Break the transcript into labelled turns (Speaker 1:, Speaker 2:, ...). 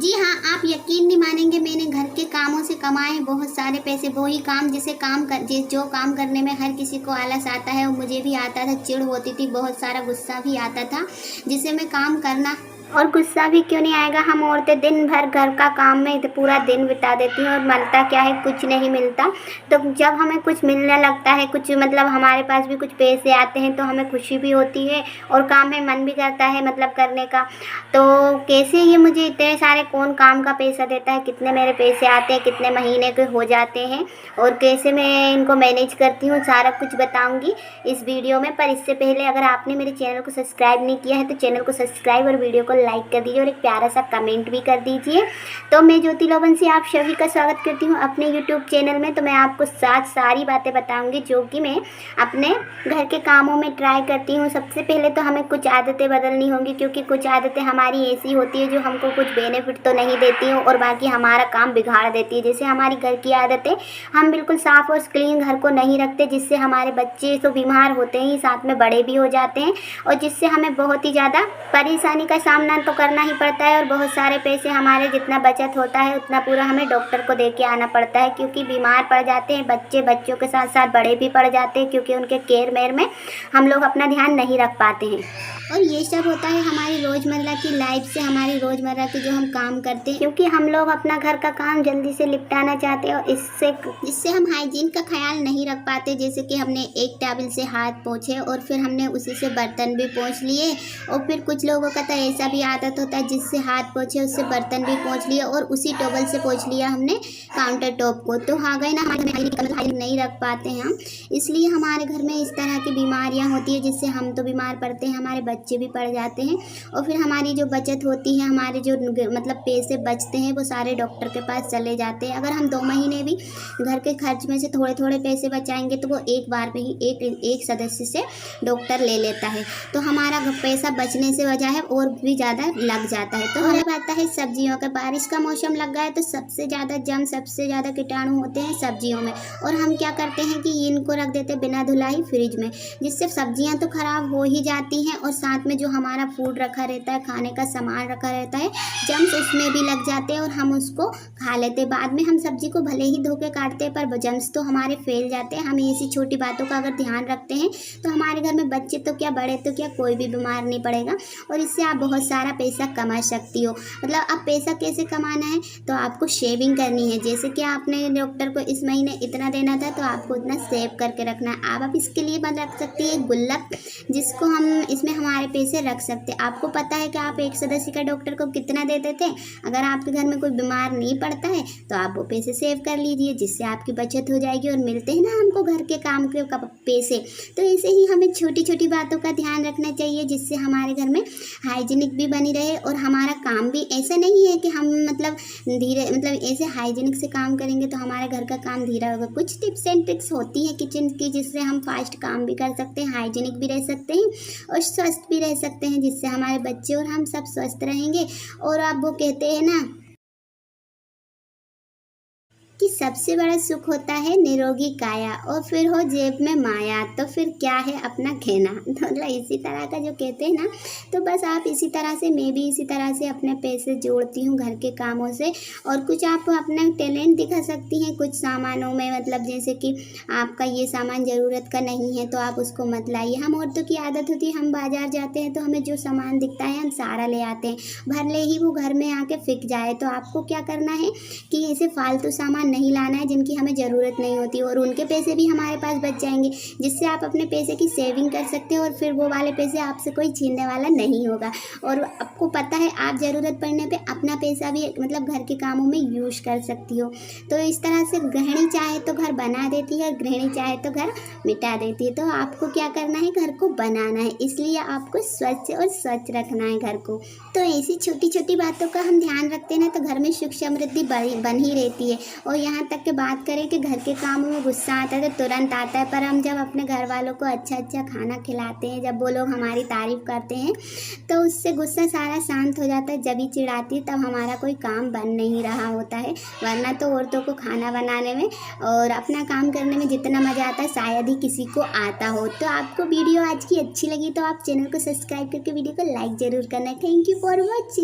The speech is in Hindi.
Speaker 1: जी हाँ, आप यकीन नहीं मानेंगे, मैंने घर के कामों से कमाए बहुत सारे पैसे। वही काम जो काम करने में हर किसी को आलस आता है, वो मुझे भी आता था, चिढ़ होती थी, बहुत सारा गुस्सा भी आता था, जिसे मैं काम करना। और गुस्सा भी क्यों नहीं आएगा, हम औरतें दिन भर घर का काम में पूरा दिन बिता देती हैं और मिलता क्या है, कुछ नहीं मिलता। तो जब हमें कुछ मिलने लगता है, कुछ मतलब हमारे पास भी कुछ पैसे आते हैं, तो हमें खुशी भी होती है और काम में मन भी करता है मतलब करने का। तो कैसे ये मुझे इतने सारे कौन काम का पैसा देता है, कितने मेरे पैसे आते हैं, कितने महीने के हो जाते हैं और कैसे मैं इनको मैनेज करती हूँ, सारा कुछ बताऊँगी इस वीडियो में। पर इससे पहले अगर आपने मेरे चैनल को सब्सक्राइब नहीं किया है तो चैनल को सब्सक्राइब और वीडियो को लाइक कर दीजिए और एक प्यारा सा कमेंट भी कर दीजिए। तो मैं ज्योति लोबंसी आप सभी का स्वागत करती हूँ अपने यूट्यूब चैनल में। तो मैं आपको सारी बातें बताऊंगी जो कि मैं अपने घर के कामों में ट्राई करती हूँ। सबसे पहले तो हमें कुछ आदतें बदलनी होंगी, क्योंकि कुछ आदतें हमारी ऐसी होती है जो हमको कुछ बेनिफिट तो नहीं देती हैं और बाकी हमारा काम बिगाड़ देती है। जैसे हमारी घर की आदतें, हम बिल्कुल साफ़ और क्लीन घर को नहीं रखते, जिससे हमारे बच्चे तो बीमार होते हैं, साथ में बड़े भी हो जाते हैं और जिससे हमें बहुत ही ज़्यादा परेशानी का सामना तो करना ही पड़ता है। और बहुत सारे पैसे हमारे जितना बचत होता है उतना पूरा हमें डॉक्टर को दे के आना पड़ता है, क्योंकि बीमार पड़ जाते हैं बच्चे, बच्चों के साथ साथ बड़े भी पड़ जाते हैं, क्योंकि उनके केयर मेयर में हम लोग अपना ध्यान नहीं रख पाते हैं। और ये सब होता है हमारी रोज़मर्रा की लाइफ से, हमारी रोज़मर्रा के जो हम काम करते हैं, क्योंकि हम लोग अपना घर का काम जल्दी से निपटाना चाहते हैं और इससे हम हाइजीन का ख्याल नहीं रख पाते। जैसे कि हमने एक टॉवल से हाथ पोंछे और फिर हमने उसी से बर्तन भी पोंछ लिए, और फिर कुछ लोगों का तो ऐसा भी आदत होता है जिससे हाथ पोंछे उससे बर्तन भी पोंछ लिए और उसी टॉवल से पोंछ लिया हमने काउंटर टॉप को। तो हाँ गए ना, हमारे हाइजीन नहीं रख पाते हैं हम, इसलिए हमारे घर में इस तरह की बीमारियाँ होती है, जिससे हम तो बीमार पड़ते हैं, हमारे बच्चे भी पड़ जाते हैं और फिर हमारी जो बचत होती है, हमारे जो मतलब पैसे बचते हैं वो सारे डॉक्टर के पास चले जाते हैं। अगर हम 2 महीने भी घर के खर्च में से थोड़े थोड़े पैसे बचाएंगे तो वो एक बार में ही एक सदस्य से डॉक्टर ले लेता है, तो हमारा पैसा बचने से वजह है और भी ज़्यादा लग जाता है। तो हमें पता है सब्जियों का, बारिश का मौसम लग गया है तो सबसे ज़्यादा जम, सबसे ज़्यादा कीटाणु होते हैं सब्जियों में, और हम क्या करते हैं कि इनको रख देते हैं बिना धुलाई फ्रिज में, जिससे सब्जियां तो ख़राब हो ही जाती हैं और साथ में जो हमारा फूड रखा रहता है, खाने का सामान रखा रहता है, जम्स उसमें भी लग जाते हैं और हम उसको खा लेते हैं। बाद में हम सब्जी को भले ही धो के काटते हैं पर जम्स तो हमारे फैल जाते हैं। हम ऐसी छोटी बातों का अगर ध्यान रखते हैं तो हमारे घर में बच्चे तो क्या, बड़े तो क्या, कोई भी बीमार नहीं पड़ेगा और इससे आप बहुत सारा पैसा कमा सकती हो। मतलब अब पैसा कैसे कमाना है, तो आपको शेविंग करनी है। जैसे कि आपने डॉक्टर को इस महीने इतना देना था तो आपको उतना सेव करके रखना है। आप इसके लिए बन रख सकती है गुल्लक, जिसको हम इसमें हमारे पैसे रख सकते हैं। आपको पता है कि आप एक सदस्य का डॉक्टर को कितना देते थे। अगर आपके घर में कोई बीमार नहीं पड़ता है तो आप वो पैसे सेव कर लीजिए, जिससे आपकी बचत हो जाएगी और मिलते हैं ना हमको घर के काम के पैसे। तो ऐसे ही हमें छोटी छोटी बातों का ध्यान रखना चाहिए, जिससे हमारे घर में हाइजीनिक भी बनी रहे और हमारा काम भी, ऐसा नहीं है कि हम मतलब धीरे, मतलब ऐसे हाइजीनिक से काम करेंगे तो हमारे घर का काम धीरा होगा। कुछ टिप्स एंड ट्रिक्स होती है किचन की, जिससे हम फास्ट काम भी कर सकते हैं, हाइजीनिक भी रह सकते हैं और स्वस्थ भी रह सकते हैं, जिससे हमारे बच्चे और हम सब स्वस्थ रहेंगे। और आप वो कहते हैं ना कि सबसे बड़ा सुख होता है निरोगी काया और फिर हो जेब में माया, तो फिर क्या है अपना कहना। तो मतलब इसी तरह का जो कहते हैं ना, तो बस आप इसी तरह से, मैं भी इसी तरह से अपने पैसे जोड़ती हूँ घर के कामों से। और कुछ आप अपना टैलेंट दिखा सकती हैं कुछ सामानों में, मतलब जैसे कि आपका ये सामान ज़रूरत का नहीं है तो आप उसको मत लाइए। हम औरतों की आदत होती है, हम बाज़ार जाते हैं तो हमें जो सामान दिखता है हम सारा ले आते हैं, भले ही वो घर में आके फिक जाए। तो आपको क्या करना है कि ऐसे फालतू सामान नहीं लाना है जिनकी हमें ज़रूरत नहीं होती, और उनके पैसे भी हमारे पास बच जाएंगे, जिससे आप अपने पैसे की सेविंग कर सकते हो और फिर वो वाले पैसे आपसे कोई छीनने वाला नहीं होगा। और आपको पता है आप ज़रूरत पड़ने पे अपना पैसा भी मतलब घर के कामों में यूज़ कर सकती हो। तो इस तरह से गृहिणी चाहे तो घर बना देती है, गृहिणी चाहे तो घर मिटा देती है। तो आपको क्या करना है, घर को बनाना है, इसलिए आपको स्वच्छ और स्वच्छ रखना है घर को। तो ऐसी छोटी छोटी बातों का हम ध्यान रखते हैं ना, तो घर में सुख समृद्धि बन ही रहती है। और यहाँ तक कि बात करें कि घर के कामों में गुस्सा आता है तो तुरंत आता है, पर हम जब अपने घर वालों को अच्छा अच्छा खाना खिलाते हैं, जब वो लोग हमारी तारीफ़ करते हैं तो उससे गुस्सा सारा शांत हो जाता है। जब ही चिढ़ाती है तब हमारा कोई काम बन नहीं रहा होता है, वरना तो औरतों को खाना बनाने में और अपना काम करने में जितना मज़ा आता है शायद ही किसी को आता हो। तो आपको वीडियो आज की अच्छी लगी तो आप चैनल को सब्सक्राइब करके वीडियो को लाइक ज़रूर करना। Thank you for watching.